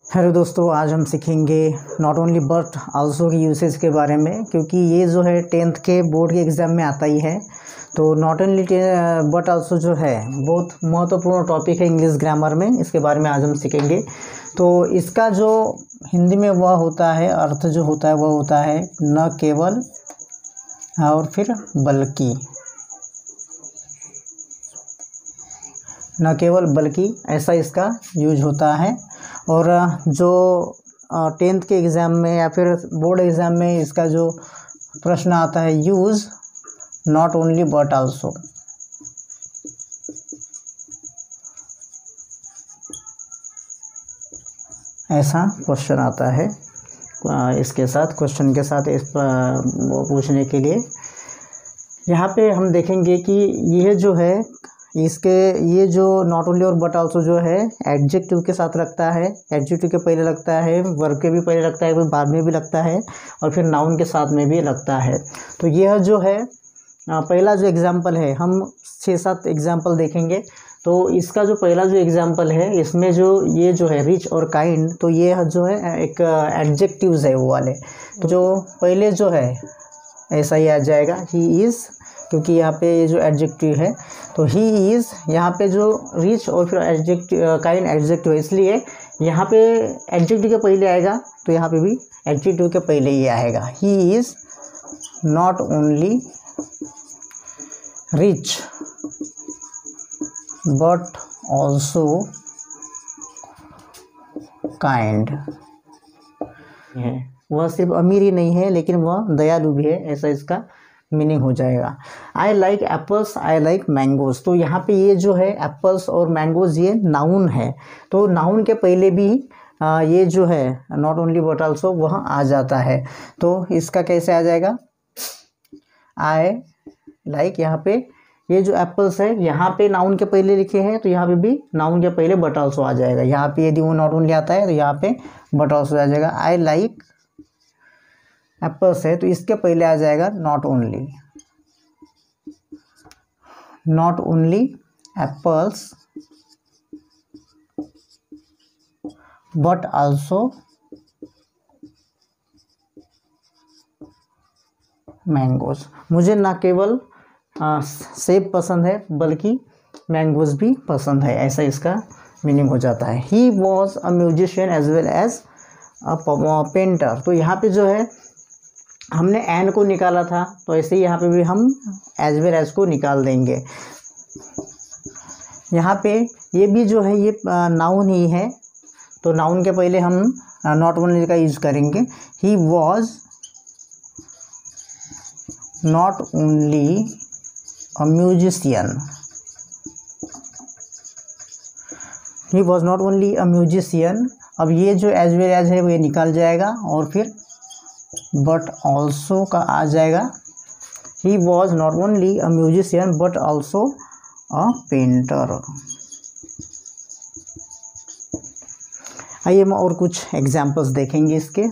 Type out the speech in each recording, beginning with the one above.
Hello दोस्तों, आज हम सीखेंगे नॉट ओनली बट आल्सो की यूसेज के बारे में, क्योंकि ये जो है 10th के बोर्ड के एग्ज़ाम में आता ही है। तो नॉट ओनली बट आल्सो जो है बहुत महत्वपूर्ण टॉपिक है इंग्लिश ग्रामर में। इसके बारे में आज हम सीखेंगे। तो इसका जो हिंदी में वह होता है, अर्थ जो होता है वह होता है न केवल और फिर बल्कि, न केवल बल्कि, ऐसा इसका यूज होता है। और जो 10th के एग्ज़ाम में या फिर बोर्ड एग्ज़ाम में इसका जो प्रश्न आता है, use not only but also, ऐसा क्वेश्चन आता है। इसके साथ क्वेश्चन के साथ इस वो पूछने के लिए यहाँ पे हम देखेंगे कि यह जो है इसके ये जो नॉट ओनली और बट आल्सो जो है एडजेक्टिव के साथ लगता है। एडजेक्टिव के पहले लगता है, वर्ब के भी पहले लगता है, फिर बाद में भी लगता है और फिर नाउन के साथ में भी लगता है। तो यह जो है पहला जो एग्जाम्पल है, हम 6-7 एग्जाम्पल देखेंगे। तो इसका जो पहला जो एग्जाम्पल है, इसमें जो ये जो है रिच और काइंड, तो ये जो है एक एडजेक्टिव्स है वो वाले। तो जो पहले जो है ऐसा ही आ जाएगा, ही इज़, क्योंकि यहाँ पे ये जो एडजेक्टिव है तो ही इज़, यहाँ पे जो रिच और फिर एडजेक्टिव काइंड एडजेक्टिव है, इसलिए यहाँ पे एडजेक्टिव के पहले आएगा, तो यहाँ पे भी एडजेक्टिव के पहले ही आएगा। He is not only rich but also kind है। वह सिर्फ अमीर ही नहीं है लेकिन वह दयालु भी है, ऐसा इसका मीनिंग हो जाएगा। I like apples, I like mangoes. तो यहाँ पे ये जो है एप्पल्स और मैंगोज ये नाउन है, तो नाउन के पहले भी ये जो है नॉट ओनली बट आल्सो वह आ जाता है। तो इसका कैसे आ जाएगा, आई लाइक, यहाँ पे ये जो एप्पल्स है यहाँ पे नाउन के पहले लिखे हैं, तो यहाँ पे भी नाउन के पहले बट आल्सो आ जाएगा। यहाँ पे यदि वो नॉट ओनली आता है तो यहाँ पे बट आल्सो आ जाएगा। आई लाइक एप्पल्स है तो इसके पहले आ जाएगा not only, not only apples but also mangoes. मुझे ना केवल सेब पसंद है बल्कि मैंगोज भी पसंद है, ऐसा इसका मीनिंग हो जाता है। He was a musician as well as a painter. तो यहाँ पे जो है हमने एन को निकाला था, तो ऐसे ही यहाँ पे भी हम एज वेल एज को निकाल देंगे। यहाँ पे ये भी जो है ये नाउन ही है, तो नाउन के पहले हम नॉट ओनली का यूज करेंगे। ही was not only a musician, he was not only a musician. अब ये जो एज वेल एज है वो ये निकाल जाएगा और फिर बट ऑल्सो का आ जाएगा। He was not only a musician but also a painter. आइए हम और कुछ एग्जाम्पल्स देखेंगे इसके।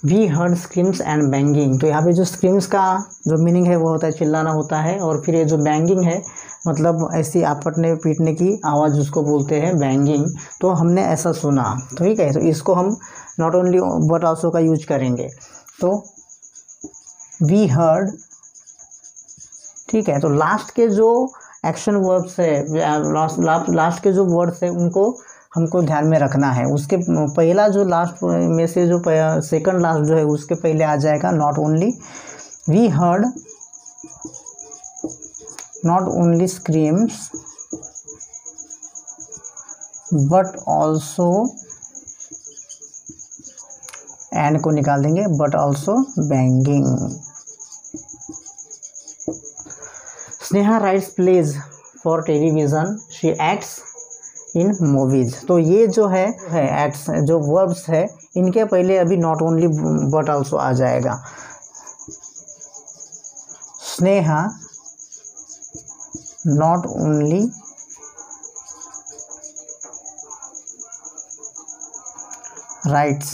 We heard screams and banging. तो यहाँ पे जो स्क्रीम्स का जो मीनिंग है वो होता है चिल्लाना होता है, और फिर ये जो बैंगिंग है मतलब ऐसी आपटने पीटने की आवाज़ उसको बोलते हैं बैंगिंग। तो हमने ऐसा सुना, ठीक है, तो इसको हम नॉट ओनली बट आल्सो का यूज करेंगे। तो वी हर्ड, ठीक है, तो लास्ट के जो एक्शन वर्ब्स है, लास्ट के जो वर्ड्स है उनको हमको ध्यान में रखना है। उसके पहला जो लास्ट में से जो सेकंड लास्ट जो है उसके पहले आ जाएगा not only. We heard not only screams but also, and को निकाल देंगे, but also banging. Sneha writes plays for television, she acts in movies. तो ये जो है एक्ट्स जो वर्ब्स है इनके पहले अभी नॉट ओनली बट आल्सो आ जाएगा। Sneha not only writes,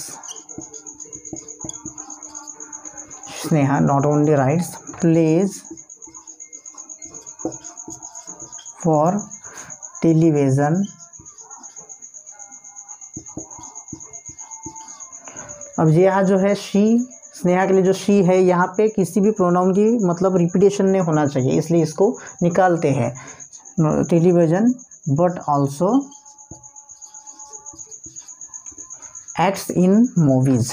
Sneha not only writes plays for television अब यहाँ जो है शी, स्नेहा के लिए जो शी है, यहाँ पे किसी भी प्रोनाउन की मतलब रिपीटेशन नहीं होना चाहिए, इसलिए इसको निकालते हैं। Television but also acts in movies,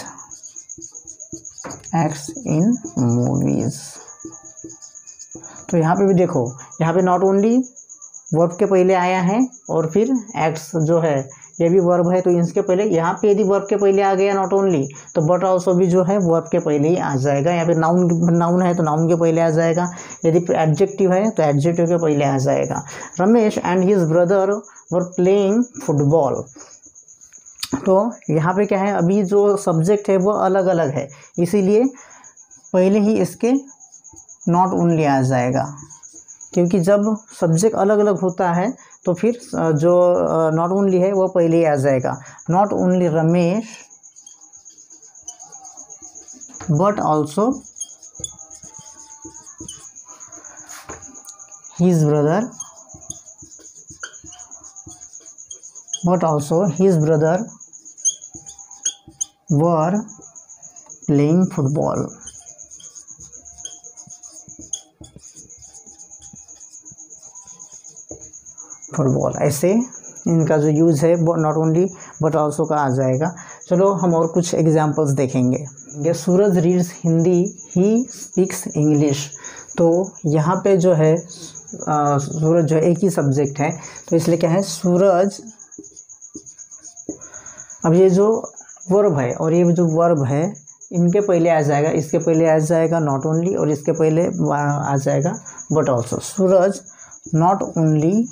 acts in movies. तो यहाँ पे भी देखो, यहाँ पे नॉट ओनली वर्ब के पहले आया है और फिर एक्ट्स जो है ये भी वर्ब है, तो इसके पहले यहाँ पे यदि वर्ब के पहले आ गया नॉट ओनली, तो बट ऑल्सो भी जो है वर्ब के पहले ही आ जाएगा। यहाँ पे नाउन है तो नाउन के पहले आ जाएगा, यदि एडजेक्टिव है तो एडजेक्टिव के पहले आ जाएगा। Ramesh and his brother were playing football. तो यहाँ पे क्या है, अभी जो सब्जेक्ट है वो अलग अलग है, इसीलिए पहले ही इसके नॉट ओनली आ जाएगा, क्योंकि जब सब्जेक्ट अलग अलग होता है तो फिर जो नॉट ओनली है वो पहले ही आ जाएगा। Not only Ramesh but also his brother, but also his brother were playing football. Football, ऐसे इनका जो यूज़ है नॉट ओनली बट ऑल्सो का आ जाएगा। चलो हम और कुछ एग्जांपल्स देखेंगे। ये Suraj reads Hindi, he speaks English. तो यहाँ पे जो है सूरज जो एक ही सब्जेक्ट है, तो इसलिए क्या है सूरज। अब ये जो वर्ब है और ये जो वर्ब है इनके पहले आ जाएगा, इसके पहले आ जाएगा नॉट ओनली और इसके पहले आ जाएगा but also. Suraj not only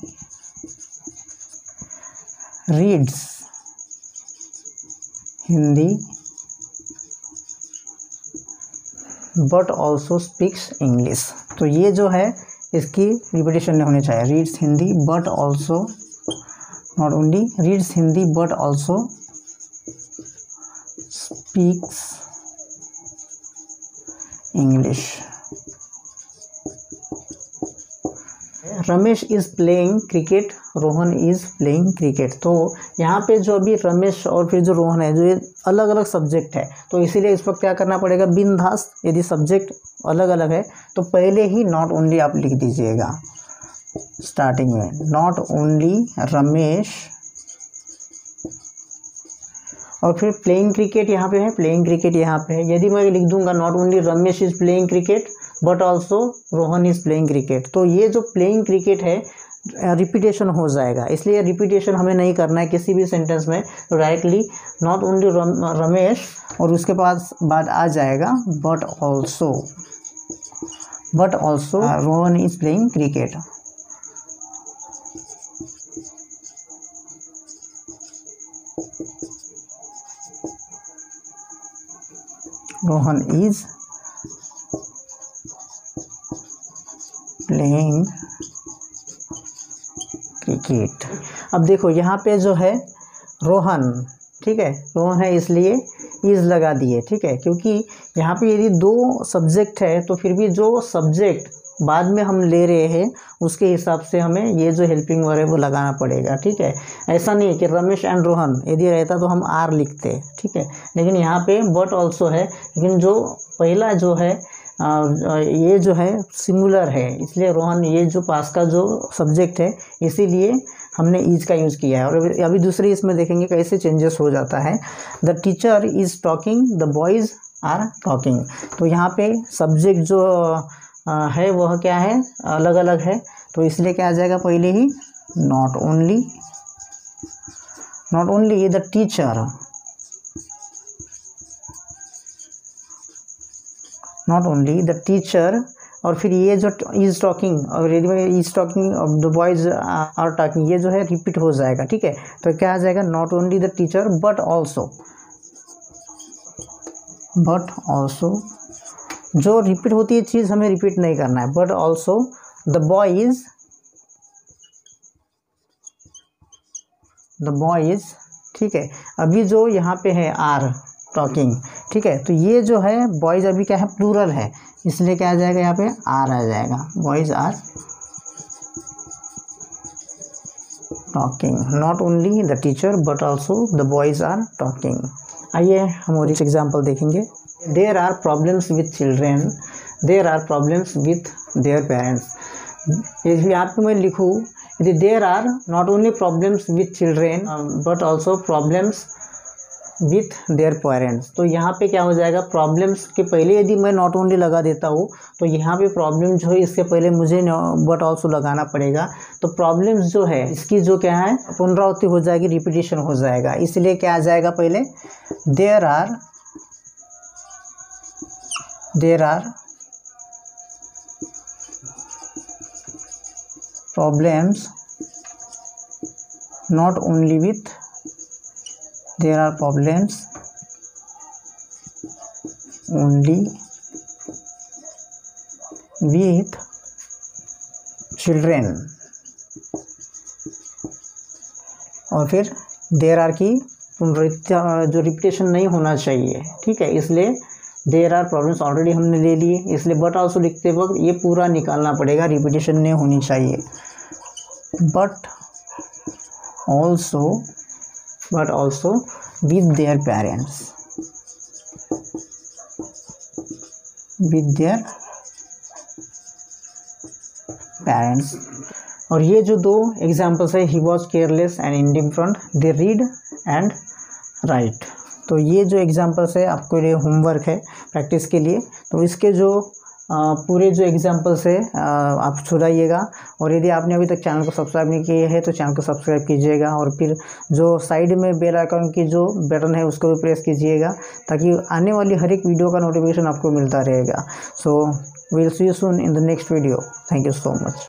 reads Hindi but also speaks English. तो ये जो है इसकी रिपीटेशन नहीं होनी चाहिए। Reads Hindi but also, not only reads Hindi but also speaks English. Ramesh is playing cricket, Rohan is playing cricket. तो यहाँ पे जो अभी रमेश और फिर जो रोहन है, जो ये अलग अलग सब्जेक्ट है, तो इसीलिए इस वक्त क्या करना पड़ेगा, बिंदास। यदि सब्जेक्ट अलग अलग है तो पहले ही नॉट ओनली आप लिख दीजिएगा स्टार्टिंग में। नॉट ओनली रमेश और फिर प्लेइंग क्रिकेट यहाँ पे है, प्लेइंग क्रिकेट यहाँ पे है। यदि मैं लिख दूंगा not only Ramesh is playing cricket but also Rohan is playing cricket, तो ये जो प्लेइंग क्रिकेट है रिपीटेशन हो जाएगा, इसलिए रिपीटेशन हमें नहीं करना है किसी भी सेंटेंस में। तो डायरेक्टली नॉट ओनली रमेश और उसके बाद आ जाएगा but also, but also Rohan is playing cricket. Rohan is playing cricket. अब देखो यहाँ पे जो है रोहन, ठीक है, रोहन है इसलिए इज लगा दिए, ठीक है, क्योंकि यहाँ पे यदि दो सब्जेक्ट है तो फिर भी जो सब्जेक्ट बाद में हम ले रहे हैं उसके हिसाब से हमें ये जो हेल्पिंग वर्ब है वो लगाना पड़ेगा, ठीक है। ऐसा नहीं है कि रमेश एंड रोहन यदि रहता तो हम आर लिखते, ठीक है, लेकिन यहाँ पे बट ऑल्सो है, लेकिन जो पहला जो है ये जो है सिंगुलर है, इसलिए रोहन ये जो पास का जो सब्जेक्ट है इसीलिए हमने इज का यूज़ किया है। और अभी दूसरी इसमें देखेंगे कैसे चेंजेस हो जाता है। The teacher is talking, the boys are talking. तो यहाँ पे सब्जेक्ट जो है वह क्या है, अलग अलग है, तो इसलिए क्या आ जाएगा पहले ही not only, not only the teacher, not only the teacher और फिर ये जो इज टॉकिंग और is talking the boys are talking, ये जो है रिपीट हो जाएगा, ठीक है। तो क्या आ जाएगा not only the teacher but also, but also जो रिपीट होती है चीज़ हमें रिपीट नहीं करना है, but also the boys, the boys, ठीक है। अभी जो यहाँ पे है आर टॉकिंग, ठीक है, तो ये जो है बॉयज अभी क्या है प्लूरल है, इसलिए क्या आ जाएगा यहाँ पे आर आ जाएगा, boys are talking. Not only the teacher but also the boys are talking. आइए हम और एक एग्जाम्पल देखेंगे. There are problems with children. There are problems with their parents. यहाँ पे मैं लिखूँ यदि there are not only problems with children but also problems with their parents. तो यहाँ पे क्या हो जाएगा, प्रॉब्लम्स के पहले यदि मैं नॉट ओनली लगा देता हूँ तो यहाँ पे प्रॉब्लम जो है इसके पहले मुझे बट ऑल्सो लगाना पड़ेगा. तो प्रॉब्लम्स जो है इसकी जो क्या है पुनरावृत्ति हो जाएगी, रिपीटिशन हो जाएगा. इसलिए क्या आ जाएगा, पहले there are problems not only with, there are problems only with children. और फिर there are की पुनरावृत्ति जो रिपीटेशन नहीं होना चाहिए, ठीक है. इसलिए there are problems ऑलरेडी हमने ले लिए, इसलिए बट ऑल्सो लिखते वक्त ये पूरा निकालना पड़ेगा, रिपीटेशन नहीं होनी चाहिए. But also with their parents. और ये जो दो एग्जाम्पल्स है, he was careless and indifferent, they read and right. तो ये जो एग्जाम्पल्स है आपके लिए होमवर्क है प्रैक्टिस के लिए. तो इसके जो पूरे जो एग्जाम्पल्स है आप छुड़ाइएगा. और यदि आपने अभी तक चैनल को सब्सक्राइब नहीं किए हैं तो चैनल को सब्सक्राइब कीजिएगा. और फिर जो साइड में बेल आइकन की जो बटन है उसको भी प्रेस कीजिएगा ताकि आने वाली हर एक वीडियो का नोटिफिकेशन आपको मिलता रहेगा. So we will see you soon in the next video. Thank you so much.